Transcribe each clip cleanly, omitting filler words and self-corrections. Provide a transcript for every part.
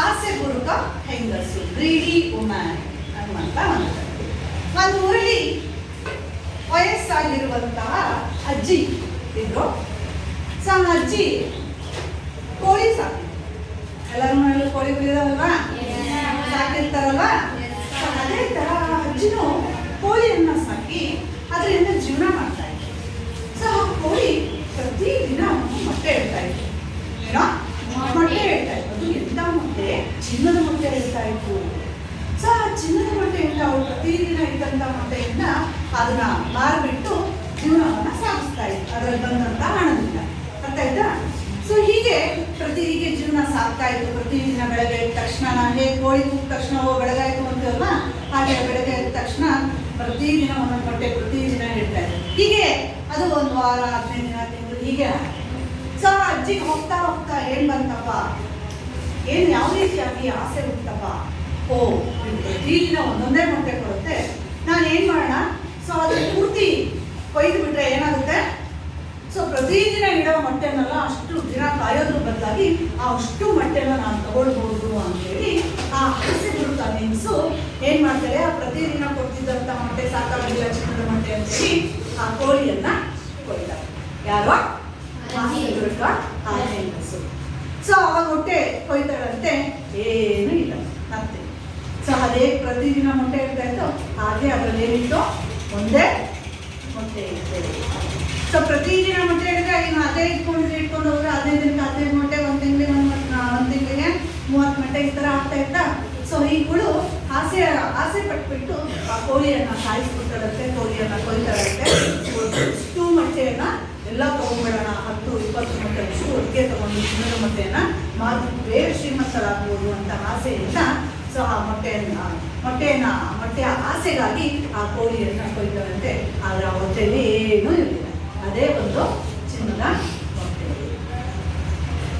ಆಸೆ ಬುರುಕ ಹೆಂಗಸು, greedy woman ಅನ್ನುವಂತ ಒಂದು ಊರಲ್ಲಿ ವಯಸ್ಸಾಗಿರುವಂತಹ ಅಜ್ಜಿ ಇದ್ರು. ಸೊ ಅಜ್ಜಿ ಕೋಳಿ ಸಾಕಿ, ಎಲ್ಲರ ಮನೆಯಲ್ಲೂ ಕೋಳಿಗಳಿದಾವಲ್ವಾ, ಸಾಕಿರ್ತಾರಲ್ವಾ. ಅದೇ ತರ ಅಜ್ಜಿನೂ ಕೋಳಿಯನ್ನ ಸಾಕಿ ಅದರಿಂದ ಜೀವನ ಮಾಡ್ತಾ ಇದ್ರು. ಸೊ ಆ ಕೋಳಿ ಪ್ರತಿದಿನ ಮೊಟ್ಟೆ ಇಡ್ತಾ ಇತ್ತು. ಏನೋ ಮೊಟ್ಟೆ ಇಡ್ತಾ ಇತ್ತು. ಅದು ಎಂತ ಮೊಟ್ಟೆ? ಚಿನ್ನದ ಮೊಟ್ಟೆ ಇಡ್ತಾ ಇತ್ತು. ಸೊ ಆ ಚಿನ್ನದ ಮೊಟ್ಟೆಯಿಂದ ಅವಳು ಪ್ರತಿದಿನ ಇದ್ದಂತ ಮೊಟ್ಟೆಯಿಂದ ಅದನ್ನ ಮಾರ್ಬಿಟ್ಟು ಜೀವನವನ್ನ ಸಾಗಿಸ್ತಾ ಇತ್ತು, ಅದರಲ್ಲಿ ಬಂದಂತ ಹಣದಿಂದ. ಅರ್ಥ ಆಯ್ತಾ? ಸೊ ಹೀಗೆ ಜೀವನ ಸಾಗ್ತಾ ಇತ್ತು. ಪ್ರತಿದಿನ ಬೆಳಗ್ಗೆ ಎದ್ದ ತಕ್ಷಣ, ಹೇಗೆ ಕೋಳಿ ಕೂಗಿದ ತಕ್ಷಣ ಬೆಳಗಾಯ್ತು ಅಂತೀವಲ್ಲ, ಹಾಗೆ ಬೆಳಗ್ಗೆ ಎದ್ದ ತಕ್ಷಣ ಪ್ರತಿದಿನ ಒಂದೊಂದು ಮೊಟ್ಟೆ ಪ್ರತಿದಿನ ಇಡ್ತಾ ಇತ್ತು. ಹೀಗೆ ಅದು ಒಂದು ವಾರ, 15 ದಿನ, ತಿಂಗಳು ಹೀಗೆ. ಸೊ ಅಜ್ಜಿಗೆ ಹೋಗ್ತಾ ಹೋಗ್ತಾ ಏನ್ ಬಂತಪ್ಪ, ಯಾವ ರೀತಿಯಾಗಿ ಆಸೆ ಹುಟ್ಟಪ್ಪ, ಓ ಪ್ರತಿದಿನ ಒಂದೊಂದೇ ಮೊಟ್ಟೆ ಕೊಡುತ್ತೆ, ನಾನು ಏನ್ ಮಾಡೋಣ, ಸೊ ಅದನ್ನ ಪೂರ್ತಿ ಕೊಯ್ದು ಬಿಟ್ರೆ ಏನಾಗುತ್ತೆ, ಸೊ ಪ್ರತಿದಿನ ಇಡೋ ಮೊಟ್ಟೆನೆಲ್ಲ ಅಷ್ಟು ದಿನ ಕಾಯೋದ್ರ ಬದಲಾಗಿ ಅಷ್ಟು ಮೊಟ್ಟೆನ ನಾನು ತಗೊಳ್ಬಹುದು ಅಂತೇಳಿ ಆ ಆಸೆ ಬರುತ್ತಾ ಹೆಂಗಸು ಏನ್ ಮಾಡ್ತಾರೆ, ಆ ಪ್ರತಿದಿನ ಕೊಡ್ತಿದ್ದಂತ ಮೊಟ್ಟೆ ಸಾಕಾಗಿಲ್ಲ ಚಿನ್ನದ ಮೊಟ್ಟೆ ಅಂತೇಳಿ ಆ ಕೋಳಿಯನ್ನ ಕೊಯ್ತಾರೆ. ಯಾರೋ ಆ ಹೆಂಗಸು. ಸೊ ಅವಾಗ ಮೊಟ್ಟೆ ಕೊಯ್ತಾಳಂತೆ, ಏನೂ ಇಲ್ಲ ಮತ್ತೆ. ಸೊ ಅದೇ ಪ್ರತಿದಿನ ಮೊಟ್ಟೆ ಇಡ್ತಾ ಇತ್ತು, ಹಾಗೆ ಅದ್ರಲ್ಲಿ ಏನಿತ್ತು, ಒಂದೇ ಮೊಟ್ಟೆ ಇರ್ತೇವೆ. ಸೊ ಪ್ರತಿದಿನ ಮೊಟ್ಟೆ ಇಡಿದ್ರೆ ಇನ್ನು ಅದೇ ಇಟ್ಕೊಂಡು ಹೋದ್ರೆ 15 ದಿನಕ್ಕೆ 15 ಮೊಟ್ಟೆ, ಒಂದು ತಿಂಗಳಿಗೆ ಒಂದು ತಿಂಗಳಿಗೆ 30 ಮೊಟ್ಟೆ ಈ ಥರ ಆಗ್ತಾ ಇತ್ತಾ. ಸೊ ಈಗಳು ಆಸೆ ಪಟ್ಬಿಟ್ಟು ಆ ಕೋಳಿಯನ್ನ ಸಾಯಿಸ್ಬಿಡ್ತಾಳಂತೆ, ಕೋಳಿಯನ್ನ ಕೊಯ್ತಾಳಂತೆ. ಇಷ್ಟು ಮೊಟ್ಟೆಯನ್ನ ಎಲ್ಲ ತಗೊಂಡ್ಬಿಡೋಣ, 10-20 ಮೊಟ್ಟೆ ಅಷ್ಟು ಒಟ್ಟಿಗೆ ತಗೊಂಡು ಚಿನ್ನದ ಮೊಟ್ಟೆಯನ್ನ ಮಾರ್ಬಿಟ್ಟು ಬೇರೆ ಶ್ರೀಮಂತರಾಗ್ಬೋದು ಅಂತ ಆಸೆಯಿಂದ ಸೊ ಆ ಮೊಟ್ಟೆಯ ಆಸೆಗಾಗಿ ಆ ಕೋಳಿಯನ್ನ ಕೊಯ್ತಾರಂತೆ. ಆದ್ರೆ ಆ ಹೊಟ್ಟೆಯಲ್ಲಿ ಏನೂ ಇರಲಿಲ್ಲ, ಅದೇ ಒಂದು ಚಿನ್ನದ ಮೊಟ್ಟೆ.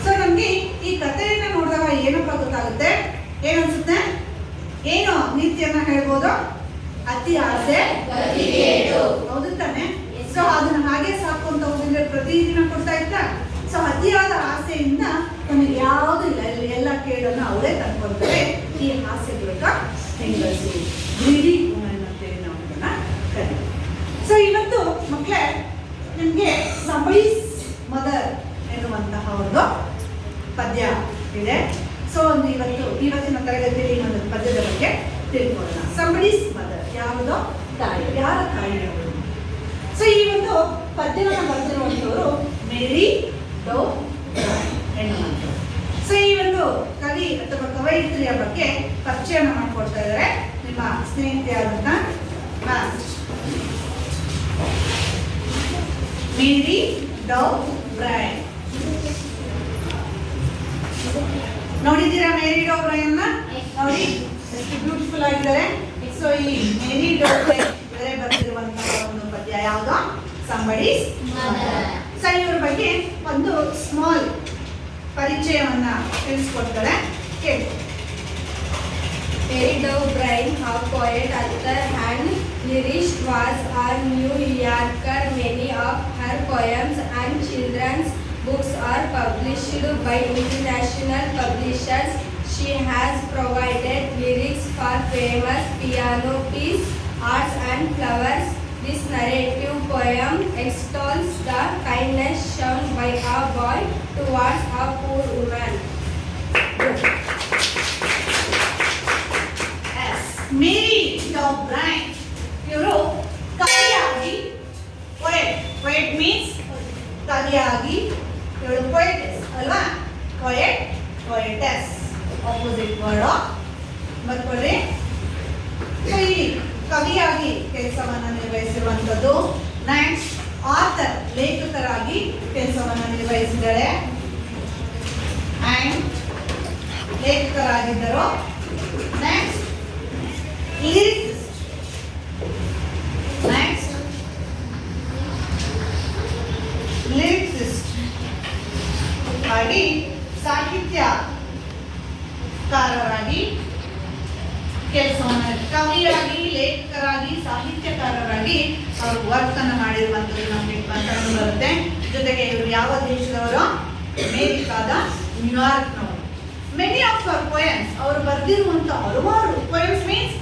ಸೊ ನಮ್ಗೆ ಈ ಕಥೆಯನ್ನ ನೋಡಿದಾಗ ಏನಪ್ಪ ಗೊತ್ತಾಗುತ್ತೆ, ಏನನ್ಸುತ್ತೆ, ಏನು ನೀತಿಯನ್ನ ಹೇಳ್ಬೋದು, ಅತಿ ಆಸೆ ಹೌದು ತಾನೆ. ಸೊ ಅದನ್ನ ಹಾಗೆ ಸಾಕೊಂತ ಹೋಗಿದ್ರೆ ಪ್ರತಿದಿನ ಕೊಡ್ತಾ ಇತ್ತ. ಸೊ ಅತಿಯಾದ ಆಸೆಯಿಂದ ನಮಗೆ ಯಾವುದು ಇಲ್ಲ, ಎಲ್ಲ ಕೇಳನ್ನ ಅವರೇ ತಂದ್ಕೊಳ್ತಾರೆ. ಈ ಆಸೆ ಬುರುಕ ಹೆಂಗಸು, ಗ್ರೀಡಿ ವುಮನ್ ಅಂತೇಳಿ ನಾವು ಅದನ್ನ ಕರೀತೀವಿ. ಸೊ ಇವತ್ತು ಮಕ್ಕಳೇ ನಿಮಗೆ ಸಂಬಳೀಸ್ ಮದರ್ ಎನ್ನುವಂತಹ ಒಂದು ಪದ್ಯ ಇದೆ. ಸೊ ಒಂದು ಇವತ್ತಿನ ತರಗತಿಯಲ್ಲಿ ಒಂದು ಪದ್ಯದ ಬಗ್ಗೆ ತಿಳ್ಕೊಳ್ಳೋಣ. ಸಂಬಳೀಸ್ ಮದರ್, ಯಾವುದೋ ತಾಯಿ, ಯಾರ ತಾಯಿ ಅವರು. ಸೊ ಈ ಒಂದು ಪದ್ಯವನ್ನು ಬರೆದಿರುವಂಥವರು ಮೇರಿ ಡೌ ಎನ್ನುವಂಥವ್ರು. ಸೊ ಈ ಒಂದು ಕವಿ ಅಥವಾ ಕವಯಿತ್ರಿಯ ಬಗ್ಗೆ ಪರಿಚಯನ ಮಾಡಿಕೊಡ್ತಾ ಇದ್ದಾರೆ ನಿಮ್ಮ ಸ್ನೇಹಿತೆಯಾದಂಥ ಮೇರಿ ಡೌ ಬ್ರೈನ್. ನೋಡಿದ್ದೀರಾ ಮೇರಿ ಡೌ ಬ್ರೈನ್? ನೋಡಿ ಎಷ್ಟು ಬ್ಯೂಟಿಫುಲ್ ಆಗಿದ್ದಾರೆ. ಸೊ ಈ ಮೇರಿ ಡೌ ಬ್ರೈನ್ ಇವರೇ ಬರೆದಿರುವಂತಹ ಒಂದು ಪದ್ಯ ಯಾವುದು, ಸಂಬಳೀಸ್ ಮದರ್. ಸೊ ಇವ್ರ ಬಗ್ಗೆ ಒಂದು ಸ್ಮಾಲ್ ಪರಿಚಯವನ್ನ ತಿಳಿಸ್ಕೊಡ್ತಾರೆ, ಕೇಳಿ. Mary Dow Bryan, a poet, author and lyricist, was a New Yorker. Many of her poems and children's books are published by international publishers. She has provided lyrics for famous piano piece, Arts and Flowers. This narrative poem extols the kindness shown by a boy towards a poor woman. Mary Dow brain ಇವರು ಕವಿಯಾಗಿ, poet means ಕವಿಯಾಗಿ, ಇವಳು ಪೊಯೆಟೆಸ್ ಅಲ್ವಾ, ಪೊಯೆಟೆಸ್ opposite word ಬರ್ಕೊಳ್ಳಿ. ಈ ಕವಿಯಾಗಿ ಕೆಲಸವನ್ನು ನಿರ್ವಹಿಸಿರುವಂಥದ್ದು. Next author, ಲೇಖಕರಾಗಿ ಕೆಲಸವನ್ನು ನಿರ್ವಹಿಸಿದ್ದಾರೆ and ಲೇಖಕರಾಗಿದ್ದರು. Next lyricist ಆಗಿ, ಸಾಹಿತ್ಯಕಾರರಾಗಿ ಕೆಲಸವನ್ನು, ಕವಿಯಾಗಿ, ಲೇಖಕರಾಗಿ, ಸಾಹಿತ್ಯಕಾರರಾಗಿ ಅವರು ವರ್ತನೆ ಮಾಡಿರುವಂಥದ್ದು ನಮಗೆ ಕಂಡು ಬರುತ್ತೆ. ಜೊತೆಗೆ ಇವರು ಯಾವ ದೇಶದವರು, ಅಮೇರಿಕಾದ ನ್ಯೂಯಾರ್ಕ್ನವರು. ಮೆನಿ ಆಫ್ ಅವರ್ ಪೊಯಮ್ಸ್, ಅವರು ಬರೆದಿರುವಂತಹ ಹಲವಾರು ಪೊಯಮ್ಸ್ ಮೀನ್ಸ್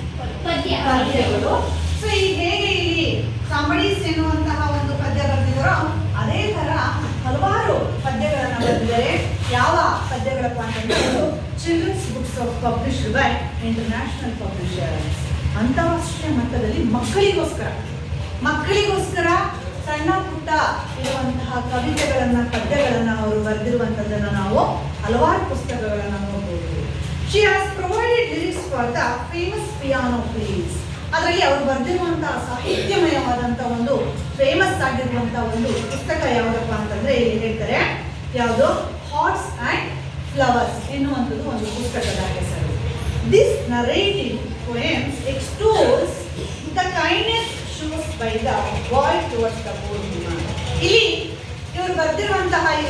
ಪದ್ಯಗಳು. ಸೊ ಈಗ ಹೇಗೆ ಇಲ್ಲಿ ಸಂಬಡೀಸ್ ಎನ್ನುವಂತಹ ಒಂದು ಪದ್ಯ ಬರೆದಿದ್ದಾರೋ ಅದೇ ತರ ಹಲವಾರು ಪದ್ಯಗಳನ್ನು ಬರೆದಿದ್ದಾರೆ. ಯಾವ ಪದ್ಯಗಳಪ್ಪ ಅಂತಂದ್ರೆ children's books of published by international publishers. ಅಂತಾರಾಷ್ಟ್ರೀಯ ಮಟ್ಟದಲ್ಲಿ ಮಕ್ಕಳಿಗೋಸ್ಕರ ಸಣ್ಣ ಪುಟ್ಟ ಇರುವಂತಹ ಕವಿತೆಗಳನ್ನ ಪದ್ಯಗಳನ್ನ ಅವರು ಬರೆದಿರುವಂತದ್ದನ್ನ ನಾವು ಹಲವಾರು ಪುಸ್ತಕಗಳನ್ನ ನೋಡಬಹುದು. She has provided lyrics for the famous piano place. ಅದರಲ್ಲಿ ಅವರು ಬರೆದಿರುವಂತಹ ಸಾಹಿತ್ಯಮಯವಾದಂತಹ ಒಂದು ಫೇಮಸ್ ಆಗಿರುವಂತಹ ಒಂದು ಪುಸ್ತಕ ಯಾವುದಪ್ಪ ಅಂತಂದ್ರೆ ಇಲ್ಲಿ ಹೇಳ್ತಾರೆ ಯಾವುದು ಹಾರ್ಟ್ಸ್ ಅಂಡ್ ಫ್ಲವರ್ಸ್ ಎನ್ನುವಂಥದ್ದು ಒಂದು ಪುಸ್ತಕದ ಹೆಸರು. This narrative poems extols the kindness shows by the boy towards the poor woman. ಇಲ್ಲಿ ಇವರು ಬರೆದಿರುವಂತಹ ಈ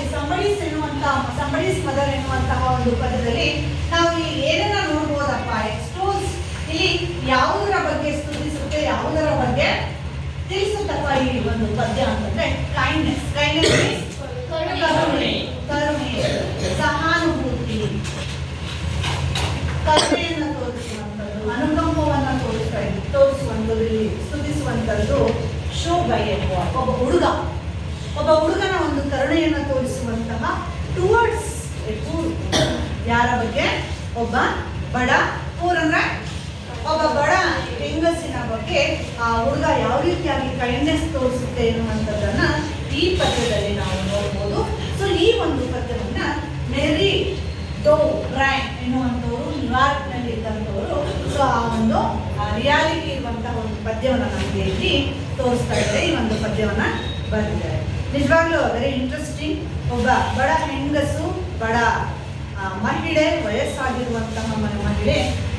ಸಂಬಡೀಸ್ ಮದರ್ ಎನ್ನುವಂತಹ ಒಂದು ಪದದಲ್ಲಿ ನಾವು ಇಲ್ಲಿ ಏನನ್ನ ನೋಡ್ಬೋದಪ್ಪ? ಎಕ್ಸ್ಟೋಲ್ಸ್ ಇಲ್ಲಿ ಯಾವುದರ ಬಗ್ಗೆ ಸ್ತುತಿಸುತ್ತೆ, ಯಾವುದರ ಬಗ್ಗೆ ತಿಳಿಸುತ್ತಪ್ಪ ಈ ಒಂದು ಪದ್ಯ ಅಂತಂದ್ರೆ ಕೈಂಡ್ನೆಸ್ ಮೀನ್ಸ್ ಕರುಣೆ, ಸಹಾನುಭೂತಿ, ಕರುಣೆಯನ್ನು ತೋರಿಸುವಂಥದ್ದು, ಅನುಕಂಪವನ್ನು ತೋರಿಸುವಂಥದ್ದು, ಇಲ್ಲಿ ಸ್ತುತಿಸುವಂಥದ್ದು. ಶೋ ಬೈ ಒಬ್ಬ ಹುಡುಗನ ಒಂದು ಕರುಣೆಯನ್ನು ತೋರಿಸುವಂತಹ ಟುವರ್ಡ್ಸ್ ಎ ಪೂರ್. ಯಾರ ಬಗ್ಗೆ? ಒಬ್ಬ ಬಡ ಪೂರ್ ಅಂದ್ರೆ ಒಬ್ಬ ಬಡ ಹೆಂಗಸಿನ ಬಗ್ಗೆ ಆ ಹುಡುಗ ಯಾವ ರೀತಿಯಾಗಿ ಕೈಂಡ್ನೆಸ್ ತೋರಿಸುತ್ತೆ ಎನ್ನುವಂಥದ್ದನ್ನ ಈ ಪದ್ಯದಲ್ಲಿ ನಾವು ನೋಡ್ಬೋದು. ಸೊ ಈ ಒಂದು ಪದ್ಯವನ್ನ ಮೇರಿ ಡೋ ಬ್ರೈನ್ ಎನ್ನುವಂಥವರು ನ್ಯೂಯಾರ್ಕ್ನಲ್ಲಿ ಇದ್ದಂಥವರು. ಸೊ ಆ ಒಂದು ರಿಯಾಲಿಟಿ ಇರುವಂತಹ ಒಂದು ಪದ್ಯವನ್ನು ನಮಗೆ ಇಲ್ಲಿ ತೋರಿಸ್ತಾ ಇದ್ದಾರೆ. ಈ ಒಂದು ಪದ್ಯವನ್ನ ಬರೆದಿದ್ದಾರೆ. ನಿಜವಾಗ್ಲೂ ವೆರಿ ಇಂಟ್ರೆಸ್ಟಿಂಗ್. ಒಬ್ಬ ಬಡ ಹೆಂಗಸು, ಬಡ ಮಹಿಳೆ, ವಯಸ್ಸಾಗಿರುವಂತಹ ಮಹಿಳೆ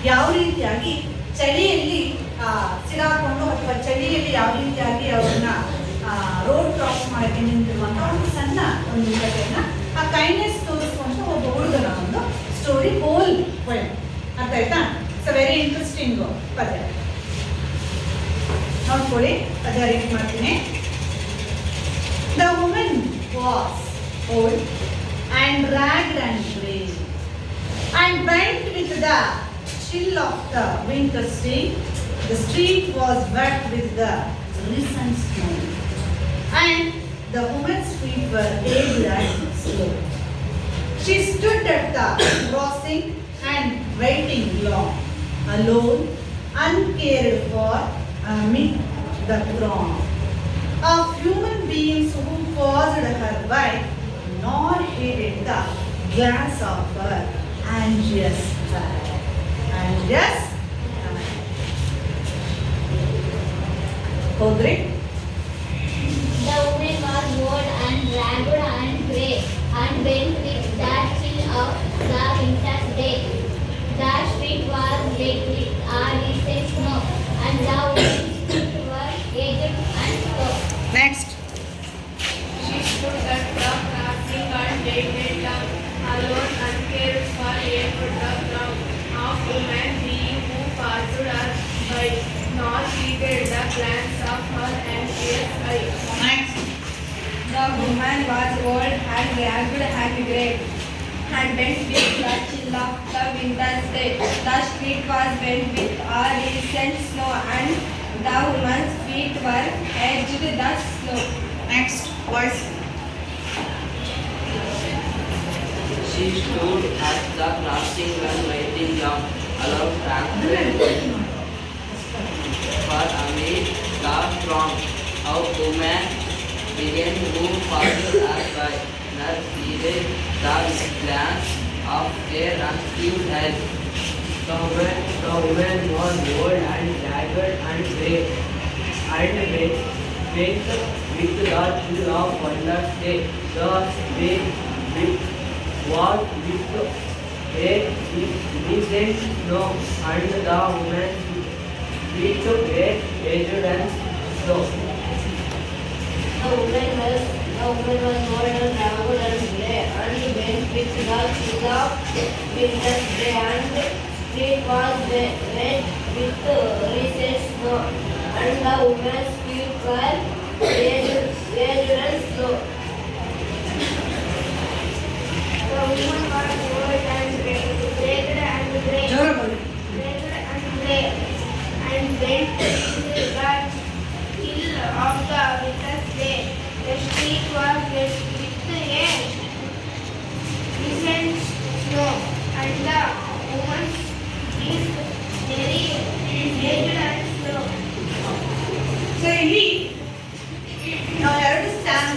ಯಾವ ರೀತಿಯಾಗಿ ಚಳಿಯಲ್ಲಿ ಸಿಗಾಕೊಂಡು ಅಥವಾ ಚಳಿಯಲ್ಲಿ ಯಾವ ರೀತಿಯಾಗಿ ಅವ್ರನ್ನ ರೋಡ್ ಕ್ರಾಸ್ ಮಾಡಕ್ಕೆ ನಿಂತಿರುವಂತಹ ಒಂದು ಸಣ್ಣ ಒಂದು ಕಥೆಯನ್ನ ಆ ಕೈಂಡ್ನೆಸ್ ತೋರಿಸುವಂತ ಒಬ್ಬ ಹುಡುಗನ ಒಂದು ಸ್ಟೋರಿ ಹೋಲ್ ಪೊಯಮ್. ಅರ್ಥ ಆಯ್ತಾ? ಸೊ ವೆರಿ ಇಂಟ್ರೆಸ್ಟಿಂಗ್ ಪದ್ಯ. ನೋಡ್ಕೊಳ್ಳಿ, ಪದ್ಯ ರೀಡ್ ಮಾಡ್ತೀನಿ. The women was old and ragged and grey, and bent with the chill of the winter sea. The street was wet with the recent snow, and the woman's feet were aged and slow. She stood at the crossing and waiting long, alone, uncared for amid the throng of human beings who passed her by, nor heeded the glance of her anxious eye. ಹೋದ್ರಿ? The woman was old and ragged and grey, and bent with the chill of the winter's day. The street was wet with a recent snow, and the woman's feet were aged and slow. Next. She stood at the crossing and waited long, alone, uncared for the crowd of human beings who passed her by, nor heeded the glance of her anxious eye. Next. The woman was old and ragged and grey, and bent with the chill of the winter's day. The street was wet with a recent snow, and the woman's feet were edged the snow. Next. Voice. She stood at the crossing and waiting long, alone, for amid the throng of women began who passed her by, nor heeded the glance of their unskilled head. The woman was old and ragged and grey, and bent with the chill of winter's day. The street was with a recent snow, and the woman's feet were aged and slow. The woman was old and ragged and grey, and bent with the chill of winter's day. And street was wet with recent snow, and the woman's feet were aged and slow. The woman was old and grey,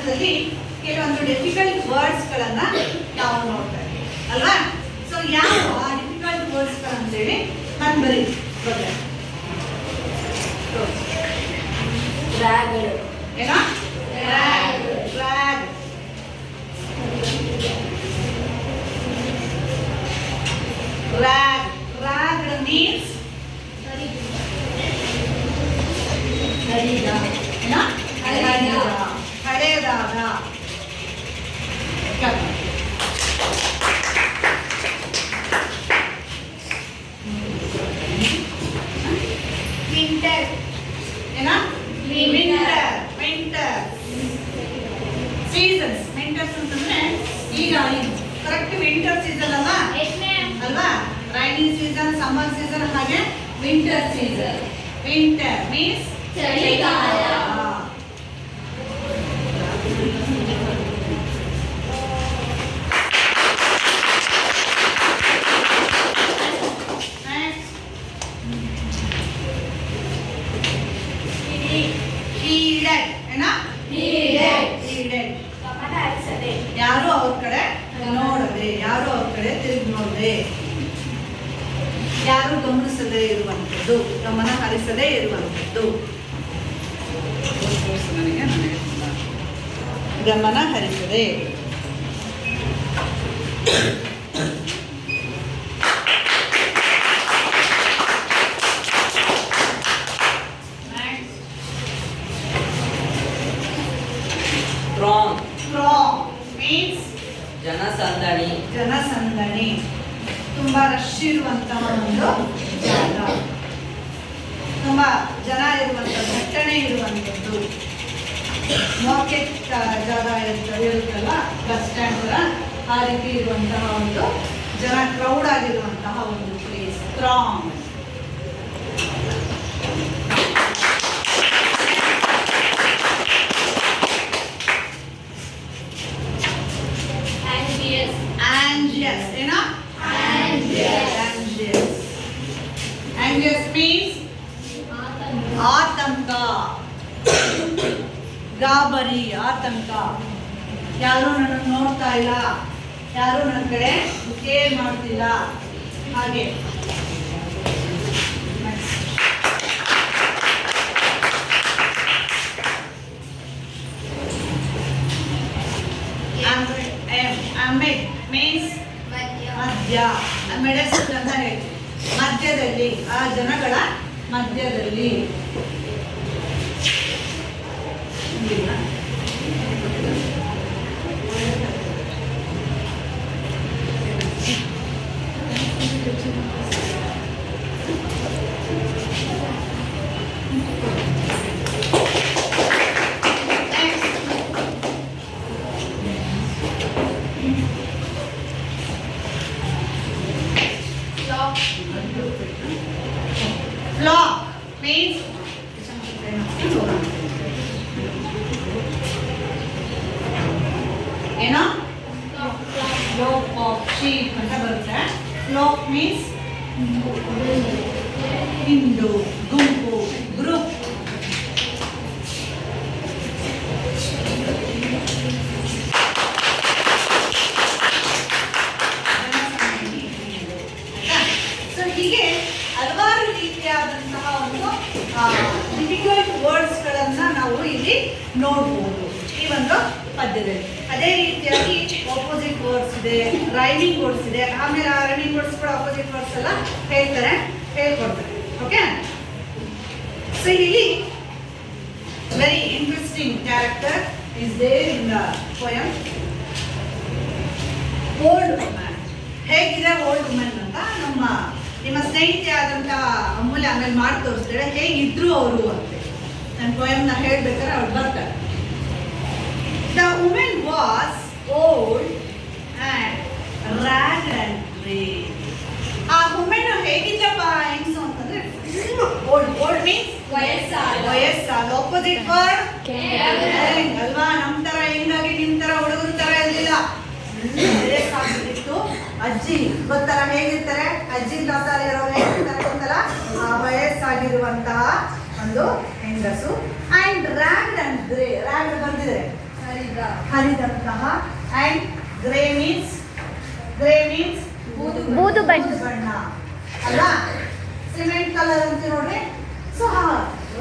ಪಾಠದಲ್ಲಿ ಕೆಲವೊಂದು difficult ವರ್ಡ್ಸ್ಗಳನ್ನು ನಾವು ನೋಡ್ತಾ ಇದ್ದೀವಿ ಅಲ್ವಾ. So ಯಾವ ಆ difficult ವರ್ಡ್ಸ್ಗಳಂತೇಳಿ ನಾನು ಬರೀ ಬಗ್ಗೆ ಡ್ರ್ಯಾಗನ್ ಏನೋ drag drag drag drag means ಏನೋ ಹಳೆಯದಾದ ವಿಂಟರ್ ಏನೋ ವಿಂಟರ್ ವಿಂಟರ್ ಸೀಸನ್ಸ್ ವಿಂಟರ್ಸ್ ಅಂತಂದ್ರೆ ಈಗ ಕರೆಕ್ಟ್ ವಿಂಟರ್ ಸೀಸನ್ ಅಲ್ಲ ಅಲ್ವಾ. ರೈನಿ ಸೀಸನ್, ಸಮ್ಮರ್ ಸೀಸನ್, ಹಾಗೆ ವಿಂಟರ್ ಸೀಸನ್. ವಿಂಟರ್ ಮೀನ್ಸ್ ಚಳಿಗಾಲ. ಯಾರು ಅವ್ರ ಕಡೆ ನೋಡದೆ, ಯಾರು ಅವ್ರ ಕಡೆ ತಿರುಗಿ ನೋಡದೆ, ಯಾರು ಗಮನಿಸದೇ ಇರುವಂಥದ್ದು, ಗಮನ ಹರಿಸದೇ ಇರುವಂಥದ್ದು. ಗಮನ ಹರಿಸದೆ. Throng. Throng means ಜನಸಂದಣಿ. ಜನಸಂದಣಿ, ತುಂಬಾ ರಶ್ ಇರುವಂತಹ ಒಂದು ಜಾಗ, ತುಂಬಾ ಜನ ಇರುವಂಥದ್ದು, ದಟ್ಟಣೆ ಇರುವಂಥದ್ದು. ಮಾರ್ಕೆಟ್ ಜಾಗ ಇರುತ್ತಲ್ಲ, ಬಸ್ ಸ್ಟ್ಯಾಂಡ್ ತರ, ಆ ರೀತಿ ಇರುವಂತಹ ಒಂದು ಜನ ಕ್ರೌಡ್ ಆಗಿರುವಂತಹ ಒಂದು ಪ್ಲೇಸ್ ಥ್ರಾಂಗ್. Anxious, ಏನೋ anxious. Anxious means ಆತಂಕ, ಗಾಬರಿ, ಆತಂಕ. ಯಾರು ನನ್ನ ನೋಡ್ತಾ ಇಲ್ಲ, ಯಾರು ನನ್ನ ಕಡೆ ಕೇರ್ ಮಾಡ್ತಿಲ್ಲ, ಹಾಗೆ. Amid means ಮಧ್ಯ, ಮೆಡಸ್ ಅಂತ ಹೇಳಿ ಮಧ್ಯದಲ್ಲಿ, ಆ ಜನಗಳ ಮಧ್ಯದಲ್ಲಿ. Flock means ಏನೋ flock of sheep ಅಂತ ಬರುತ್ತೆ. Flock means ಹಿಂಡು, ಗುಂಪು, ಗ್ರೂಪ್. ಸೊ ಹೀಗೆ ಹಲವಾರು ರೀತಿಯಾದಂತಹ ಒಂದು ಡಿಫಿಕಲ್ಟ್ ವರ್ಡ್ಸ್ಗಳನ್ನು ನಾವು ಇಲ್ಲಿ ನೋಡ್ಬೋದು ಈ ಒಂದು ಪದ್ಯದಲ್ಲಿ. ಅದೇ ರೀತಿಯಾಗಿ ಆಪೋಸಿಟ್ ವರ್ಡ್ಸ್ ಇದೆ, ರೈಮಿಂಗ್ ವರ್ಡ್ಸ್ ಇದೆ. ಆಮೇಲೆ ಆ ರೈಮಿಂಗ್ ವರ್ಡ್ಸ್ ಕೂಡ ಆಪೋಸಿಟ್ ವರ್ಡ್ಸ್ ಎಲ್ಲ ಹೇಳ್ಕೊಡ್ತಾರೆ. ಓಕೆ. ಸೊ ಇಲ್ಲಿ very interesting character is there in the poem. Old woman. ಹೇಗಿದೆ ಓಲ್ಡ್ ವುಮನ್ ಅಂತ ನಿಮ್ಮ ಸ್ನೇಹಿತೆ ಆದಂತಹ ಅಮೂಲ್ಯ ಆಮೇಲೆ ಮಾಡಿ ತೋರಿಸ್ತಾಳೆ ಹೇಗಿದ್ರು ಅವರು ಅಂತ. ನನ್ನ ಪೋಯಮ್ನ ಹೇಳ್ಬೇಕಾದ್ರೆ ಅವ್ರು ಬರ್ತಾರೆ. The woman was old and ragged and grey. ಆ ವುಮೆನ್ ಹೇಗಿದ್ದಪ್ಪ ಹೆಂಗಸು ಅಂತಂದ್ರೆ ಓಲ್ಡ್ ಮೀನ್ಸ್ ವಯಸ್ಸಾದ. ಆಪೋಸಿಟ್ ವರ್ಡ್ ಅಲ್ವಾ. ನಮ್ಮ ತರ ಹೆಂಗಾಗಿ ನಿಮ್ ತರ ಹುಡುಗರ ತರ ಇರಲಿಲ್ಲ, ವಯಸ್ಸಾಗ್ಬಿಟ್ಟಿತ್ತು. ಅಜ್ಜಿ ಗೊತ್ತಲ್ಲ ಹೇಗಿರ್ತಾರೆ, ಅಜ್ಜಿ ತಾತಾರ ಇರೋರು ಹೇಗಿರ್ತಾರೆ ಗೊತ್ತಲ್ಲ, ಆ ವಯಸ್ಸಾಗಿರುವಂತಹ ಒಂದು ಹೆಂಗಸು. And ragged and grey. Ragged ಬಂದಿದೆ ಈಗ ಹರಿದಂತಹ ಆ್ಯಂಡ್ ಗ್ರೇ ಮೀನ್ಸ್ ಬೂದು ಬಣ್ಣ. ಬಣ್ಣ ಅಲ್ಲ, ಸಿಮೆಂಟ್ ಕಲರ್ ಅಂತ ನೋಡ್ರಿ. ಸೊ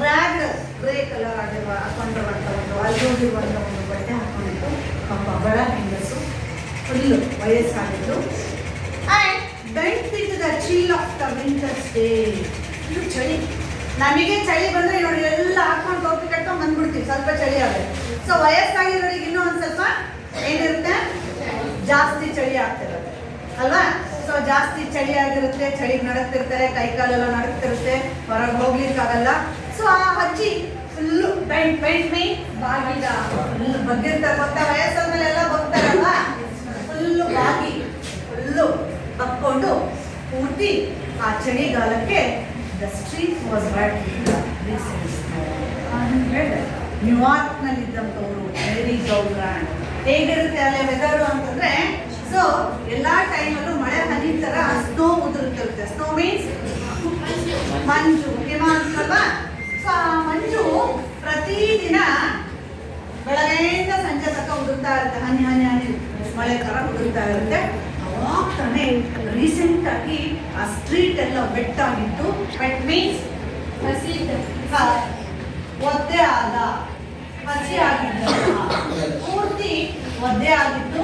ರ್ಯಾಡ್ ಗ್ರೇ ಕಲರ್ ಆಗಿರುವ ಹಾಕೊಂಡಿರುವಂಥ ಒಂದು ಅಲ್ಲೋಗಿರುವಂಥ ಒಂದು ಬಟ್ಟೆ ಹಾಕೊಂಡಿದ್ದು ಪಾಪ ಬಡ ಹೆಂಗಸು, ಫುಲ್ಲು ವಯಸ್ಸಾಗಿದ್ದು. And bent with the chill of the winter's day. ಇದು ಚಳಿ, ನಮಗೆ ಚಳಿ ಬಂದರೆ ನೋಡಿ ಎಲ್ಲ ಹಾಕೊಂಡು ಟೋಪಿ ಕಟ್ಕೊಂಡು ಬಂದ್ಬಿಡ್ತೀವಿ, ಸ್ವಲ್ಪ ಚಳಿ ಆಗುತ್ತೆ. ಸೊ ವಯಸ್ಸಾಗಿರೋರಿಗೆ ಇನ್ನೂ ಒಂದು ಸ್ವಲ್ಪ ಏನಿರುತ್ತೆ, ಜಾಸ್ತಿ ಚಳಿ ಆಗ್ತಿರುತ್ತೆ ಅಲ್ವಾ. ಸೊ ಜಾಸ್ತಿ ಚಳಿ ಆಗಿರುತ್ತೆ, ಚಳಿಗೆ ನಡಕ್ತಿರ್ತಾರೆ, ಕೈ ಕಾಲೆಲ್ಲ ನಡಕ್ತಿರುತ್ತೆ, ಹೊರಗೆ ಹೋಗ್ಲಿಕ್ಕಾಗಲ್ಲ. ಸೊ ಆ ಅಜ್ಜಿ ಫುಲ್ಲು ಬೆಂಟ್ ಮೀ ಬಾಗಿದ ಫುಲ್ ಬಗ್ಗಿರ್ತಾರೆ, ಗೊತ್ತಾ, ವಯಸ್ಸಾದ್ಮೇಲೆ ಎಲ್ಲ ಬಗ್ತಾರಲ್ವ, ಫುಲ್ಲು ಬಾಗಿ ಫುಲ್ಲು ಬಗ್ಕೊಂಡು ಪೂರ್ತಿ ಆ ಚಳಿಗಾಲಕ್ಕೆ ದ ಸ್ಟ್ರೀಟ್ ವಾಸ್ ರೆಡ್. ನ್ಯೂಯಾರ್ಕ್ನಲ್ಲಿದ್ದಂಥವ್ರು ವೆರಿ ಗೌರ್ಯಾಂಡ್. ಹೇಗಿರುತ್ತೆ ಅಲ್ಲಿ ವೆದರು ಅಂತಂದ್ರೆ, ಸೊ ಎಲ್ಲ ಟೈಮಲ್ಲೂ ಮಳೆ ಹನಿ ಥರ ಸ್ನೋ ಉದುರುತ್ತಿರುತ್ತೆ. ಸ್ನೋ ಮೀನ್ಸ್ ಮಂಜು, ಹಿಮ ಅಂತಲ್ವಾ. ಸೊ ಆ ಮಂಜು ಪ್ರತಿದಿನ ಬೆಳಗ್ಗೆಯಿಂದ ಸಂಜೆ ತನಕ ಉದುರ್ತಾ ಇರುತ್ತೆ, ಹನಿ ಹನಿ ಹನಿ ಮಳೆ ಥರ ಉದುರ್ತಾ ಇರುತ್ತೆ. ಅವಾಗ ತಾನೇ ರೀಸೆಂಟಾಗಿ ಆ ಸ್ಟ್ರೀಟ್ ಎಲ್ಲ ವೆಟ್ಟಾಗಿತ್ತು. ವೆಟ್ ಮೀನ್ಸ್ ಒದ್ದೆ ಆದ, ಹಸಿ ಆಗಿದ್ದ, ಪೂರ್ತಿ ಒದ್ದೆ ಆಗಿದ್ದು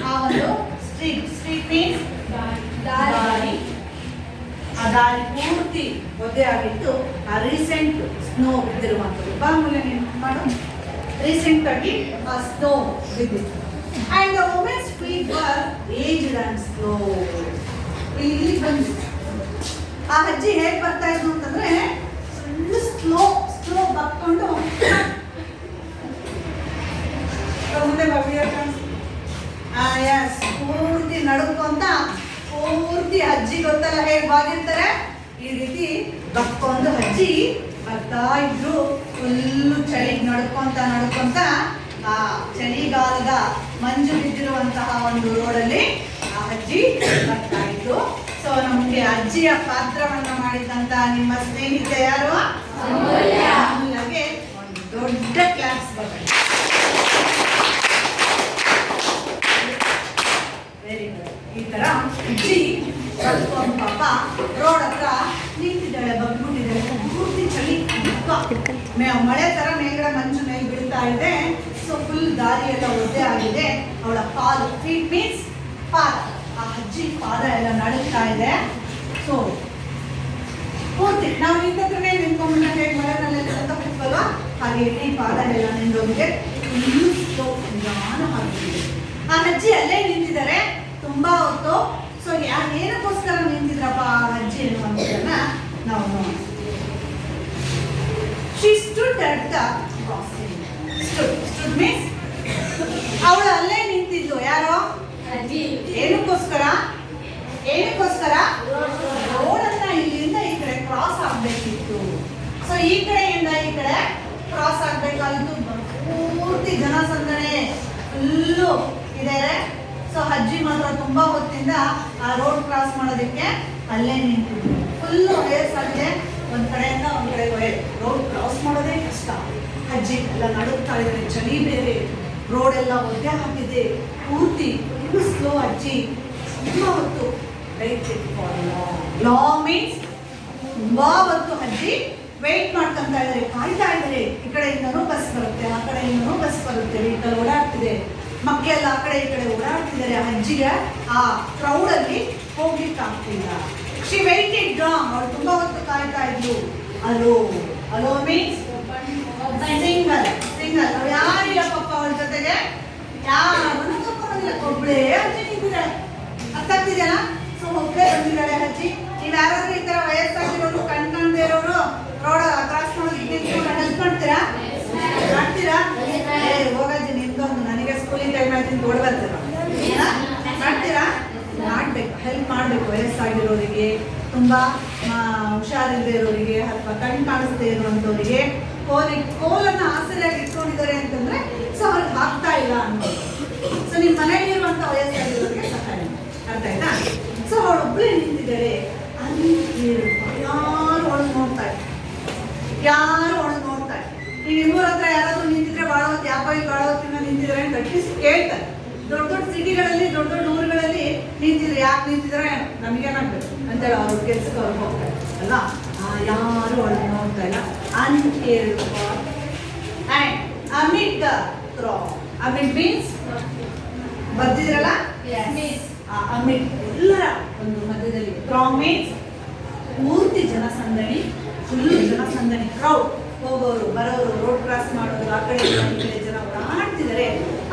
ಆ ಒಂದು ಸ್ಟ್ರೀಟ್ ಮೀನ್ಸ್ ದಾರಿ. ಆ ದಾರಿ ಪೂರ್ತಿ ಒದ್ದೆ ಆಗಿತ್ತು. ಆ ರೀಸೆಂಟ್ ಸ್ನೋ ಬಿದ್ದಿರುವಂಥದ್ದು ಬಾಮೂಲೆ ಮಾಡು, ರೀಸೆಂಟಾಗಿ ಆ ಸ್ನೋ ಬಿದ್ದಿತ್ತು. And the women's feet were aged and slow. ಇಲ್ಲಿ ಬಂದು ಆ ಅಜ್ಜಿ ಹೇಗೆ ಬರ್ತಾ ಇದ್ರು ಅಂತಂದ್ರೆ ಫುಲ್ ಸ್ಲೋ ಬಕ್ಕೊಂಡು ಮುಂದೆ ಎಸ್ ಪೂರ್ತಿ ನಡ್ಕೊಂತ ಪೂರ್ತಿ ಅಜ್ಜಿ ಗೊತ್ತಲ್ಲ ಹೇಗೆ ಬಾಗಿರ್ತಾರೆ, ಈ ರೀತಿ ಬಕ್ಕೊಂಡು ಅಜ್ಜಿ ಬರ್ತಾ ಇದ್ರು. ಫುಲ್ಲು ಚಳಿಗೆ ನಡ್ಕೊಂತ ಆ ಚಳಿಗಾಲದ ಮಂಜು ಬಿದ್ದಿರುವಂತಹ ಒಂದು ರೋಡಲ್ಲಿ ಆ ಅಜ್ಜಿ ಬರ್ತಾ ಇದ್ರು. ಸೊ ನಮಗೆ ಅಜ್ಜಿಯ ಪಾತ್ರವನ್ನ ಮಾಡಿದಂತ ನಿಮ್ಮ ಸ್ನೇಹಿತೆ ಯಾರು? ಅಮೂಲ್ಯಗೆ ಒಂದು ದೊಡ್ಡ ಕ್ಲಾಸ್ ಬರಲಿ. Very good. ಈ ತರ ಅಜ್ಜಿ ಬರ್ಕೊಂಡು ಪಾಪ ರೋಡ್ ಹತ್ರ ನಿಂತಿದ್ದಾಳೆ, ಬಗ್ಬಿಟ್ಟಿದ್ದಾಳೆ, ಪೂರ್ತಿ ಚಳಿ ಮಳೆ ತರ ಮೇಲ್ಗಡೆ ಮಂಜು ಮೇಲೆ ಬೀಳ್ತಾ ಇದೆ. ಸೊ ಫುಲ್ ದಾರಿ ಎಲ್ಲ ಒದ್ದೆ ಆಗಿದೆ. ಅವಳ ಪಾದ, ಫೀಟ್ ಮೀನ್ಸ್ ಪಾದ, ಆ ಅಜ್ಜಿ ಪಾದ ಎಲ್ಲ ನಡುತ್ತಾ ಇದೆ. ಸೊ ಪೂರ್ತಿ ನಾವು ನಿಂತತ್ರನೇ ನಿಂತ್ಕೊಂಡ್ಬಿಟ್ಟ ಹೇಗೆ ಮಳೆನಲ್ಲೆಲ್ಲ ಅಂತ ಕೂತ್ವಲ್ವಾ, ಹಾಗೆ ಈ ಪಾದ ಎಲ್ಲ ನಿಂದೋಗಿದೆ. ಫುಲ್ಲು ಸ್ಲೋ, ನಿಧಾನ ಆಗಿದೆ. ಆ ಅಜ್ಜಿ ಅಲ್ಲೇ ನಿಂತಿದ್ದಾರೆ ತುಂಬಾ ಹೊತ್ತು. ಸೊ ಏನಕ್ಕೋಸ್ಕರ ನಿಂತಿದ್ರಪ್ಪ ಆ ಅಜ್ಜಿ ಅನ್ನುವಂಥದ್ದನ್ನ ನಾವು ನೋಡಿ. She stood at the crossing. Stood means ಅವಳು ಅಲ್ಲೇ ನಿಂತಿದ್ದು. ಯಾರೋ ಏನಕ್ಕೋಸ್ಕರ ರೋಡನ್ನ ಇಲ್ಲಿಂದ ಈ ಕಡೆ ಕ್ರಾಸ್ ಆಗ್ಬೇಕಿತ್ತು. ಸೊ ಈ ಕಡೆಯಿಂದ ಈ ಕಡೆ ಕ್ರಾಸ್ ಆಗ್ಬೇಕಾಗಿತ್ತು. ಪೂರ್ತಿ ಜನಸಂದಣಿ ಫುಲ್ಲು ಇದ್ದಾರೆ. ಸೊ ಅಜ್ಜಿ ಮಾತ್ರ ತುಂಬಾ ಹೊತ್ತಿಂದ ಆ ರೋಡ್ ಕ್ರಾಸ್ ಮಾಡೋದಕ್ಕೆ ಅಲ್ಲೇ ನಿಂತಿದ್ರು. ಫುಲ್ಲು ವಯಸ್ಸಾಗಿದೆ, ಒಂದ್ ಕಡೆಯಿಂದ ಒಂದ್ ಕಡೆ ರೋಡ್ ಕ್ರಾಸ್ ಮಾಡೋದೇ ಕಷ್ಟ. ಅಜ್ಜಿ ಎಲ್ಲ ನಡುತ್ತಾ ಇದ್ದಾರೆ, ಚಳಿ ಬೇರೆ, ರೋಡ್ ಎಲ್ಲ ಒದ್ದೆ ಹಾಕಿದೆ, ಪೂರ್ತಿ ಫುಲ್ ಸ್ಲೋ. ಅಜ್ಜಿ ತುಂಬಾ ಹೊತ್ತು ಲಾಂಗ್ ಮೀನ್ಸ್ ತುಂಬಾ ಹೊತ್ತು ಅಜ್ಜಿ ವೆಯ್ಟ್ ಮಾಡ್ಕೊಂತ ಇದ್ದಾರೆ, ಕಾಯ್ತಾ ಇದ್ದಾರೆ. ಈ ಕಡೆಯಿಂದನೂ ಬಸ್ ಬರುತ್ತೆ, ಆ ಕಡೆಯಿಂದನೂ ಬಸ್ ಬರುತ್ತೆ, ವೆಹಿಕಲ್ ಓಡಾಡ್ತಿದೆ, ಮಕ್ಕಳೆಲ್ಲ ಆ ಕಡೆ ಈ ಕಡೆ ಓಡಾಡ್ತಿದ್ದಾರೆ. ಅಜ್ಜಿಗೆ ಆ ಕ್ರೌಡಲ್ಲಿ ಹೋಗ್ಲಿಕ್ಕೆ ಆಗ್ತಿಲ್ಲ. ಶಿ ವೆಯ್ಟೆಡ್ ಲಾಂಗ್, ಅವಳು ತುಂಬಾ ಹೊತ್ತು ಕಾಯ್ತಾ ಇದ್ಲು. Hello means single. ಅವ್ರು ಯಾರಿಲ್ಲ ಪಾಪ ಅವಳ ಜೊತೆಗೆ, ಯಾರನ್ನು ಕರ್ಕೊಂಡಿಲ್ಲ, ಒಬ್ಳೇ ಅಜ್ಜಿ ನಿಂತಿದ್ದಾಳೆ. ಅರ್ಥ ಆಗ್ತಿದೆಯಲ್ಲ? ಸೊ ಒಬ್ಬಳೇ ಬಂದಿದ್ದಾಳೆ ಅಜ್ಜಿ. ನೀವು ಯಾರಾದ್ರೂ ಈ ತರ ವಯಸ್ಸಾಗಿರೋರು ಕಣ್ಕಾಣದೇ ಇರೋರು ರೋಡ್ ಕ್ರಾಸ್ ಮಾಡೋದಕ್ಕೆ ಹೆಲ್ಪ್ ಮಾಡ್ತೀರಾ? ಹೋಗಜ್ಜಿ ನಿಮ್ದೊಂದು, ನನಗೆ ಸ್ಕೂಲಿಗೆ ಟೈಮ್ ಆಯ್ತು ಓಡ್ ಬರ್ತೀರಾ? ಮಾಡ್ತೀರಾ? ಮಾಡ್ಬೇಕು, ಹೆಲ್ಪ್ ಮಾಡಬೇಕು. ವಯಸ್ಸಾಗಿರೋರಿಗೆ, ತುಂಬಾ ಹುಷಾರಿಲ್ಲದೆ ಇರೋರಿಗೆ, ಅಥವಾ ಕಣ್ ಕಾಣಿಸ್ದೇ ಇರುವಂಥವ್ರಿಗೆ ಕೋಲನ್ನು ಆಸರೆಯಾಗಿ ಇಟ್ಕೊಂಡಿದ್ದಾರೆ ಅಂತಂದ್ರೆ ಸೊ ಅವ್ರಿಗೆ ಆಗ್ತಾ ಇಲ್ಲ ಅನ್ನೋದು. ಸೊ ನಿಮ್ಮ ಮನೆಯಲ್ಲಿ ಇರುವಂಥ ವಯಸ್ಸಾಗಿರೋರಿಗೆ ಸಹಾಯ. ಅರ್ಥ ಆಯ್ತಾ? ಸೊ ಅವಳೊಬ್ಬಳೇ ನಿಂತಿದ್ದಾರೆ. ಅಲ್ಲಿ ಯಾರು ಒಳಗೆ ನೋಡ್ತಾ ಇದ್ದಾರೆ. ಈಗ ನಿಮ್ಮೂರ ಹತ್ರ ಯಾರಾದ್ರೂ ನಿಂತಿದ್ರೆ ಭಾಳ ಹೊತ್ತು ಯಾಕೆ ಭಾಳ ಹೊತ್ತಿನ ನಿಂತಿದ್ದಾರೆ ಅಂತ ಅಟ್ಲೀಸ್ಟ್ ಕೇಳ್ತಾರೆ. ದೊಡ್ಡ ದೊಡ್ಡ ಸಿಟಿಗಳಲ್ಲಿ, ದೊಡ್ಡ ದೊಡ್ಡ ಊರುಗಳಲ್ಲಿ ನಿಂತಿದ್ರೆ ಯಾಕೆ ನಿಂತಿದ್ರೆ ನಮಗೇನಾಗ್ಬೇಕು ಅಂತೇಳಿ ಅವ್ರ ಕೆಲ್ಸಕ್ಕೆ ಅವ್ರು ಹೋಗ್ತಾರೆ ಅಲ್ಲ. ಯಾರು ಅವ್ರಿಗೆ ನೋಡ್ತಾ ಇಲ್ಲ. Uncared for and amid the throng. Amid means ಬರ್ತಿದ್ರಲ್ಲ, ಅಮಿಡ್ ಎಲ್ಲರ ಒಂದು ಮಧ್ಯದಲ್ಲಿ. ಥ್ರಾಂಗ್ ಮೀನ್ಸ್ ಪೂರ್ತಿ ಜನಸಂದಣಿ, ಫುಲ್ಲು ಜನಸಂದಣಿ, ಕ್ರೌಡ್, ಹೋಗೋರು ಬರೋರು, ರೋಡ್ ಕ್ರಾಸ್ ಮಾಡೋರು, ಆ ಕಡೆ ಈ ಕಡೆ ಜನ ಓಡಾಡ್ತಿದ್ದಾರೆ.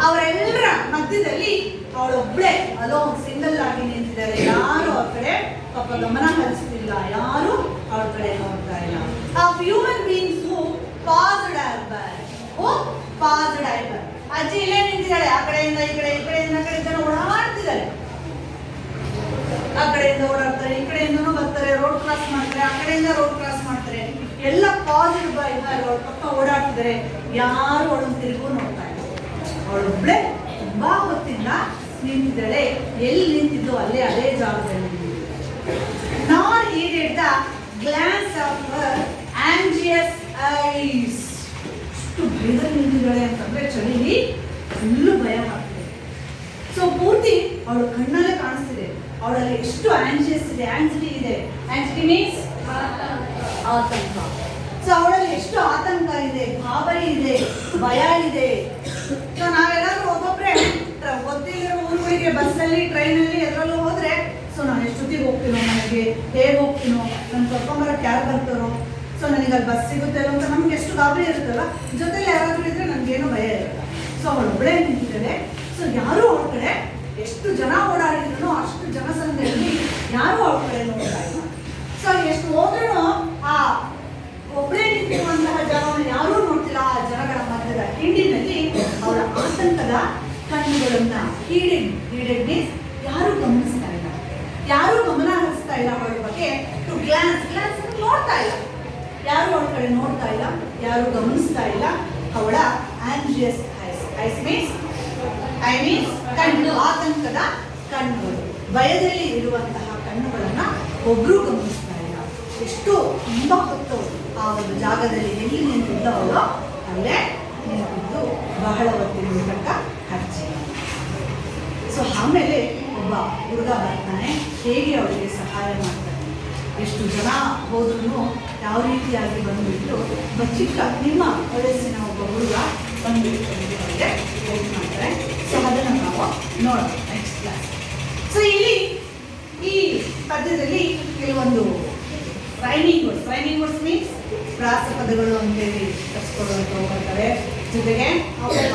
ಅವರೆಲ್ಲರ ಮಧ್ಯದಲ್ಲಿ ಅವಳೊಬ್ಳೆ ಅಲೋನ್ ಸಿಂಗಲ್ ಆಗಿ ನಿಂತಿದ್ದಾರೆ. ಯಾರು ಅವ್ರ ಕಡೆ ಪಾಪ ಗಮನ ಹರಿಸ್ತಿಲ್ಲ, ಯಾರು ಅವ್ರ ಕಡೆ ನೋಡ್ತಾ ಇಲ್ಲ. ಆ ಹ್ಯೂಮನ್ ಬೀಯಿಂಗ್ಸ್ ಹೂ ಪಾಸ್ಡ್ ಐಬರ್, ಪಾಸ್ಡ್ ಐಬರ್. ಅಜ್ಜಿ ಇಲ್ಲೇ ನಿಂತಿದ್ದಾಳೆ, ಆ ಕಡೆಯಿಂದ ಈ ಕಡೆ, ಈ ಕಡೆಯಿಂದ ಆ ಕಡೆ ಜನ ಓಡಾಡ್ತಿದ್ದಾರೆ. ಆ ಕಡೆಯಿಂದ ಓಡಾಡ್ತಾರೆ, ಈ ಕಡೆಯಿಂದನೂ ಬರ್ತಾರೆ, ರೋಡ್ ಕ್ರಾಸ್ ಮಾಡ್ತಾರೆ, ಆ ಕಡೆಯಿಂದ ರೋಡ್ ಕ್ರಾಸ್ ಮಾಡ್ತಾರೆ. ಎಲ್ಲ ಪಾಸಿಟಿವ್ ಬೈ ಅವ್ರ ಪಕ್ಕ ಓಡಾಡ್ತಿದ್ದಾರೆ. ಯಾರು ಅವಳನ್ನು ತಿರುಗು ನೋಡ್ತಾ ಇಲ್ಲ. ಅವಳೊಬ್ಳೆ ತುಂಬಾ ಹೊತ್ತಿಂದ ನಿಂತಿದ್ದಾಳೆ. ಎಲ್ಲಿ ನಿಂತಿದ್ದು ಅಲ್ಲೇ ಅದೇ ಜಾಗದಲ್ಲಿ. Not heeded the glance of her anxious eyes. ಅಷ್ಟು ಭಯದಲ್ಲಿ ನಿಂತಿದ್ದಾಳೆ ಅಂತಂದ್ರೆ ಚಳಿಲಿ ಫುಲ್ಲು ಭಯ ಆಗ್ತಿದೆ. ಸೊ ಪೂರ್ತಿ ಅವಳು ಕಣ್ಣಲ್ಲೇ ಕಾಣಿಸ್ತಿದೆ ಅವಳಲ್ಲಿ ಎಷ್ಟು ಆಂಜಿಯಸ್ ಇದೆ, ಆಂಗ್ಸಿಟಿ ಇದೆ. ಆಂಗ್ಸಿಟಿ ಮೀನ್ಸ್ ಆತಂಕ. ಸೊ ಅವಳಲ್ಲಿ ಎಷ್ಟು ಆತಂಕ ಇದೆ, ಗಾಬರಿ ಇದೆ, ಭಯ ಇದೆ. ಸೊ ನಾವೆಲ್ಲಾದ್ರೂ ಒಬ್ಬೊಬ್ರೆ ಗೊತ್ತಿರೋ ಊರುಗಳಿಗೆ ಬಸ್ಸಲ್ಲಿ, ಟ್ರೈನಲ್ಲಿ, ಎದ್ರಲ್ಲೂ ಹೋದ್ರೆ ಸೊ ನಾನು ಎಷ್ಟೊತ್ತಿಗೆ ಹೋಗ್ತೀನೋ, ನನಗೆ ಹೇಗೆ ಹೋಗ್ತೀನೋ, ನನ್ನ ಕರ್ಕೊಂಬರಕ್ಕೆ ಯಾರು ಬರ್ತಾರೋ, ಸೊ ನನಗೆ ಅಲ್ಲಿ ಬಸ್ ಸಿಗುತ್ತೋ ಅಂತ ನಮ್ಗೆ ಎಷ್ಟು ಗಾಬರಿ ಇರುತ್ತಲ್ಲ. ಜೊತೆಲಿ ಯಾರಾದ್ರೂ ಇದ್ರೆ ನನ್ಗೇನು ಭಯ ಇರಲ್ಲ. ಸೊ ಅವಳೊಬ್ಬಳೇ ನಿಂತಿದ್ದಾಳೆ. ಸೊ ಯಾರು ಅವ್ರ ಕಡೆ ಎಷ್ಟು ಜನ ಓಡಾಡಿದ್ರು ಅಷ್ಟು ಜನಸಂಖ್ಯೆಯಲ್ಲಿ ಯಾರು ಅವ್ರ ಕಡೆ ನೋಡ್ತಾ ಇಲ್ಲ. ಸೊ ಎಷ್ಟು ಹೋದ್ರೂ ಆ ಒಬ್ಬರೇ ನಿಂತಿರುವಂತಹ ಜಾಗವನ್ನು ಯಾರೂ ನೋಡ್ತಿಲ್ಲ. ಆ ಜನಗಳ ಮಧ್ಯದ ಹಿಂಡಿನಲ್ಲಿ ಅವರ ಆತಂಕದ ಕಣ್ಣುಗಳನ್ನ ಹೀಡೆಡ್ ಮೀನ್ಸ್ ಯಾರು ಗಮನಿಸ್ತಾ ಇಲ್ಲ, ಯಾರು ಗಮನ ಹರಿಸ್ತಾ ಇಲ್ಲ ಅವಳ ಬಗ್ಗೆ. ಟು ಗ್ಲಾನ್ಸ್, ಗ್ಲಾನ್ಸ್ ನೋಡ್ತಾ ಇಲ್ಲ, ಯಾರು ಅವಳ ಕಡೆ ನೋಡ್ತಾ ಇಲ್ಲ, ಯಾರು ಗಮನಿಸ್ತಾ ಇಲ್ಲ. ಅವಳ ಆಂಜಿಯಸ್ ಐಸ್. ಐಸ್ ಮೀನ್ಸ್ ಕಣ್ಣು, ಆತಂಕದ ಕಣ್ಣುಗಳು, ಭಯದಲ್ಲಿ ಇರುವಂತಹ ಕಣ್ಣುಗಳನ್ನ ಒಬ್ರು ಗಮನಿಸ್ತಾ ಇಲ್ಲ. ಎಷ್ಟು ತುಂಬಾ ಹೊತ್ತು ಆ ಒಂದು ಜಾಗದಲ್ಲಿ ಎಲ್ಲಿ ನಿಂತಿದ್ದವಳು ಅಲ್ಲೇ ನಿಂತಿದ್ದು ಬಹಳ ಹೊತ್ತಿನ ತನಕ ಅಜ್ಜಿ. ಸೊ ಆಮೇಲೆ ಒಬ್ಬ ಹುಡುಗ ಬರ್ತಾನೆ, ಹೇಗೆ ಅವಳಿಗೆ ಸಹಾಯ ಮಾಡ್ತಾನೆ. ಎಷ್ಟು ಜನ ಹೋದ್ರೂ ಯಾವ ರೀತಿಯಾಗಿ ಬಂದುಬಿಟ್ಟು ಒಬ್ಬ ಚಿಕ್ಕ ನಿಮ್ಮ ವಯಸ್ಸಿನ ಒಬ್ಬ ಹುಡುಗ ಬಂದುಬಿಟ್ಟು ಅವರಿಗೆ ಹೆಲ್ಪ್ ಮಾಡ್ತಾರೆ. ಸೊ ಅದನ್ನು ನಾವು ನೋಡೋಣ ನೆಕ್ಸ್ಟ್ ಕ್ಲಾಸ್. ಸೊ ಇಲ್ಲಿ ಈ ಪದ್ಯದಲ್ಲಿ ಕೆಲವೊಂದು ರೈಮಿಂಗ್ ವರ್ಡ್ಸ್ ಮೀನ್ಸ್ ಪ್ರಾಸ ಪದಗಳು ಅಂತೇಳಿ ಕರ್ಸ್ಕೊಡುವಂತ ಹೋಗ್ತಾರೆ. ಜೊತೆಗೆ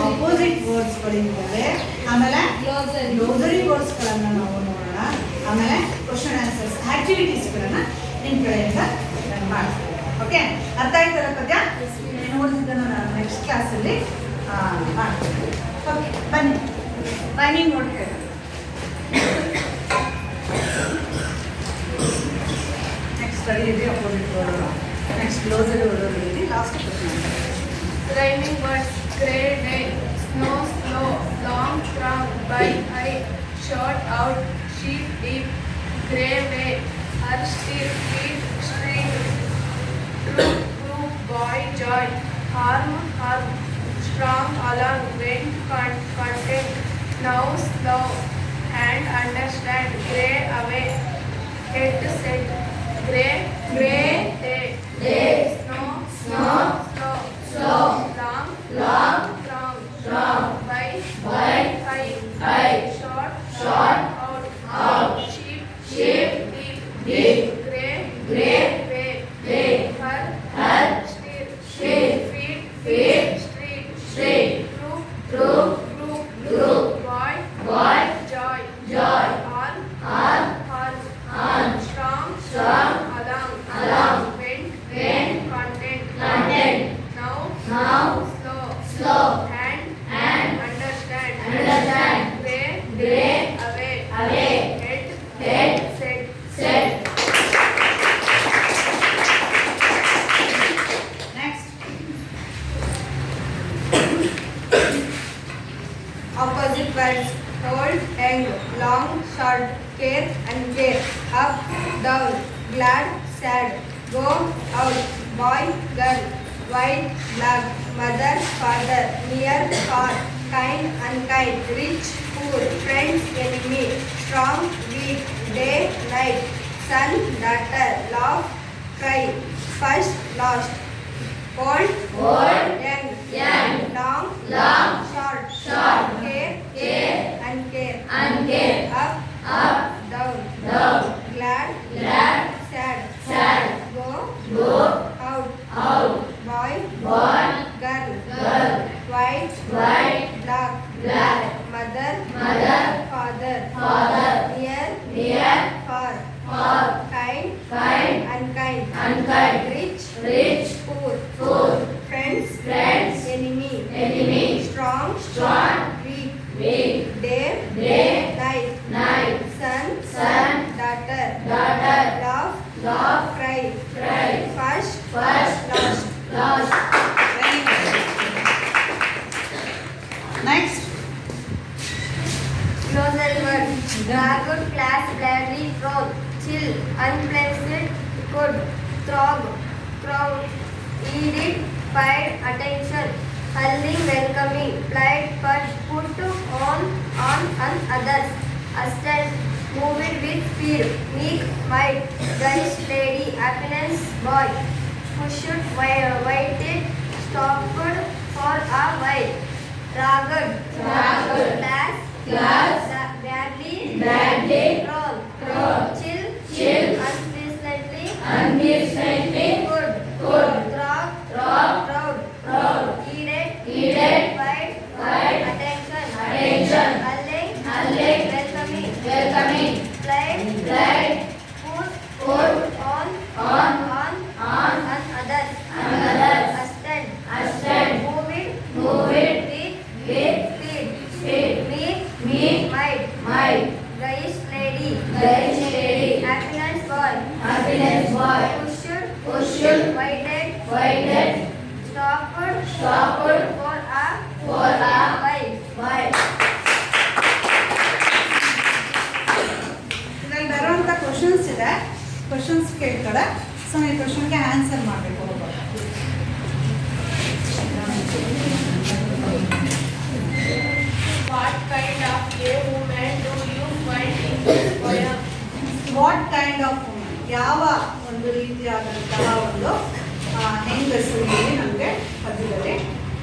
ಅಪೋಸಿಟ್ ವರ್ಡ್ಸ್ಗಳಿದ್ದಾವೆ. ಆಮೇಲೆ ಗ್ಲೋಸರಿ ವರ್ಡ್ಸ್ಗಳನ್ನು ನಾವು ನೋಡೋಣ. ಆಮೇಲೆ ಕ್ವಶನ್ ಆನ್ಸರ್ಸ್ ಆಕ್ಟಿವಿಟೀಸ್ಗಳನ್ನು ನಿಮ್ಮ ಕಡೆಯಿಂದ ಮಾಡ್ತೀವಿ. ಓಕೆ, ಅರ್ಥ ಆಯ್ತಲ್ಲ ಪದ್ಯ? ನೋಡಿದ್ದನ್ನು ನಾನು ನೆಕ್ಸ್ಟ್ ಕ್ಲಾಸಲ್ಲಿ ಮಾಡ್ತೀನಿ. ಓಕೆ, ಬನ್ನಿ ರೈಮಿಂಗ್ ವರ್ಡ್ ಹೇಳಿ. ನೆಕ್ಸ್ಟ್ ಸ್ಟಡಿ ಇದೆ opposite word. Next glossary word ಇದೆ. Last question. Rhyming words: grey day, snow slow, long trunk, by high, short out, sheep deep, grey way, her steer, feet, street, troop, troop, boy, joy, harm, harm, strong, along, went, content, now, slow, hand, understand, grey, away, head, set, grey, day, snow, slow, long, strong, by, high, short, out, sheep, deep, grey, way, her, steer, feet, street, troop, boy, joy, horn, strong, along, went, content, now, slow, hand, understand, grey, away, head, set. Next. Opposite words: old, young, long, short, care and care, up, down, glad, sad, go, out, boy, girl, white, black, mother, father, near, far, kind, unkind, rich, poor, friends, enemy, strong, weak, day, night, son, daughter, laugh, cry, first, last, old, young, long, short, care, uncare, up, down, glad, sad, go, out, boy, girl, white, black, mother, father, near, far, kind, unkind, rich, poor, friends, enemy, strong, weak, day, night, son, daughter, laugh, cry, first, last. Very good. Next. Closed word. Dragon, class, gladly, thrown, chill, unpleasant, good, throng, crowd, edit, paid, attention, hurling, welcoming, plied, put on others, assistant, move it with speed, meek, might, guys, lady, happiness, boy, pushed, waited, stopped for a while, ragged, class, badly, troll, chill, unpleasantly, good, throng, crowd, heated, wide, attention, hurling, welcoming, plied, put on others, assistant, move it with speed, meek, might, guys, lady, happiness, boy, pushed, waited, stopped for a while. ಇದರಲ್ಲಿ ಬರುವಂಥ questions ಇದೆ, questions ಕೇಳ್ತಾರೆ. So ಈ ಕ್ವಶನ್ಗೆ answer ಮಾಡಬೇಕು. What kind of a woman do you find in this poem? What kind of woman, ಯಾವ ಒಂದು ರೀತಿಯಾದಂತಹ ಒಂದು ಹೆಂಗಸು ಇಲ್ಲಿ ನಮಗೆ ಪದ್ಯದಲ್ಲಿ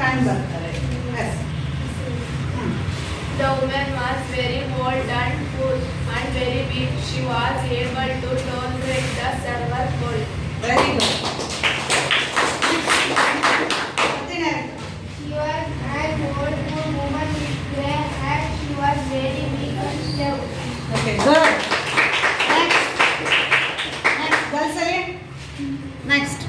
ಕಂಡು ಬರ್ತಾರೆ. S. The woman was very old and poor and very weak. She was able to tolerate the server cold. Very good. She was an old poor woman with grey hair. She was very weak and slow. Okay, good. Next girls ಅಲ್ಲಿ next.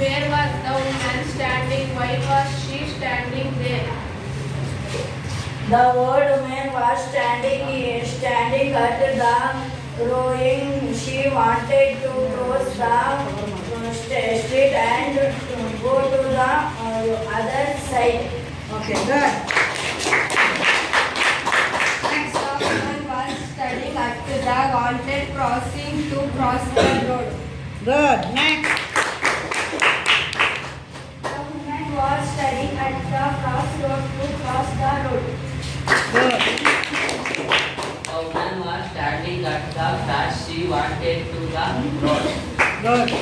Where was the woman standing? Why was she standing there? The old woman was standing at the rowing. She wanted to cross the street and go to the other side. Okay, good. The woman was standing at the wanted crossing to cross the road. Good. Next. The woman was standing at the crossroad to cross the road. Good. A woman was standing at the bus. She wanted to the road. Good.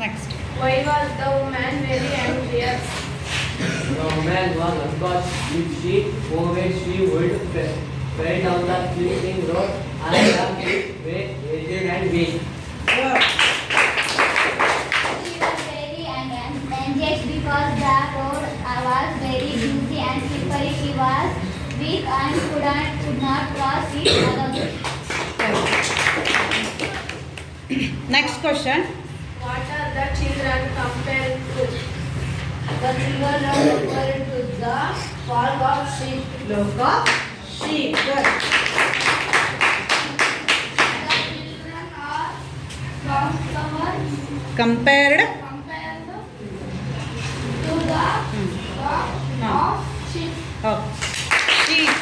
Next. Why was the woman very anxious? The woman was unconscious. If she moved, she would fell down the slippery road and the aged and weak. Good. She was very anxious because the road was very busy and slippery. She was weak and could not cross it alone. Next question. What are the children compared to? The children are referred to the flock of sheep. ಲೋಕ sheep. Good. The children are compared. compared to the flock of sheep. Sheep.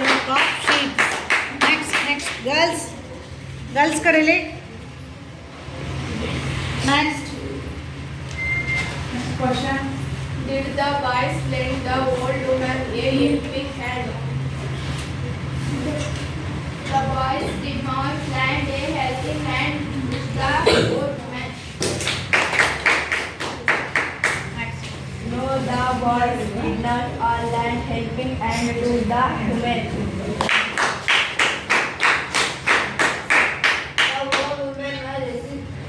ಲೋಕ sheep. Next girls ಕಡೆಯಲ್ಲಿ next question. Did the boys lend the old woman a helping hand? The boys did not lend a helping hand to the old woman. No, the boys did not all lend helping hand to the woman. The old woman was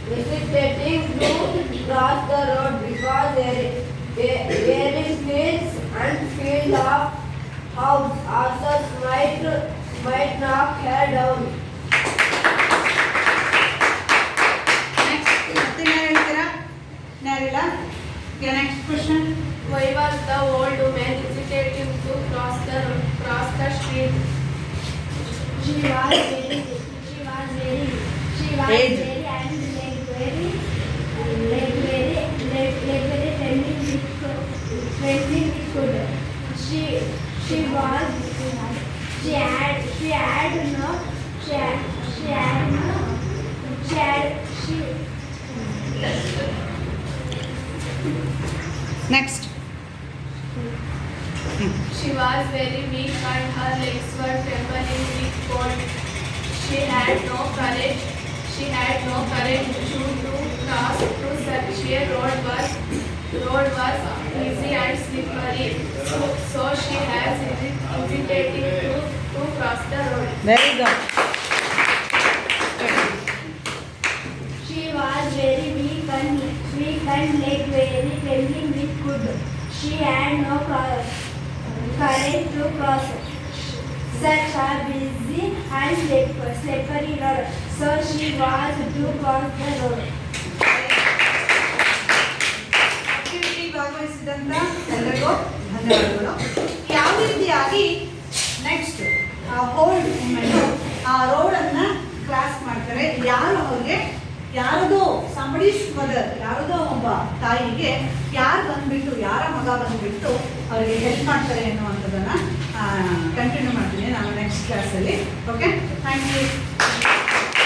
hesitating to cross the road because there is fields and field of house. Horses might knock her down. Next ಮತ್ತೆ ಹೇಳ್ತೀರಾ ಯಾರಿಲ್ಲ next question Why was the old woman hesitating to cross the street? She was very Aged. and very friendly with food. She next She was very weak and her legs were trembling with cold. She had no courage to cross to such a road was easy and slippery. So she has hesitating to cross the road. Very good She was very weak and leg very trembling with food. She had no courage to cross such a busy and slippery road. So she was to cross the road. Activity ಭಾಗವಹಿಸಿದಂತ ಎಲ್ಲರಿಗೂ ಧನ್ಯವಾದಗಳು. ಯಾವ ರೀತಿಯಾಗಿ next ಆ hold women ಆ ರೋಡನ್ನ cross ಮಾಡ್ತಾರೆ, ಯಾರು ಅವ್ರಿಗೆ ಯಾರದೋ ಸಂಬಡೀಸ್ ಮದರ್ ಯಾರದೋ ಒಬ್ಬ ತಾಯಿಗೆ ಯಾರು ಬಂದ್ಬಿಟ್ಟು ಯಾರ ಮಗ ಬಂದ್ಬಿಟ್ಟು ಅವರಿಗೆ ಹೆಲ್ಪ್ ಮಾಡ್ತಾರೆ ಅನ್ನುವಂಥದ್ದನ್ನ ಕಂಟಿನ್ಯೂ ಮಾಡ್ತೀನಿ ನಾನು ನೆಕ್ಸ್ಟ್ ಕ್ಲಾಸಲ್ಲಿ. Okay, thank you.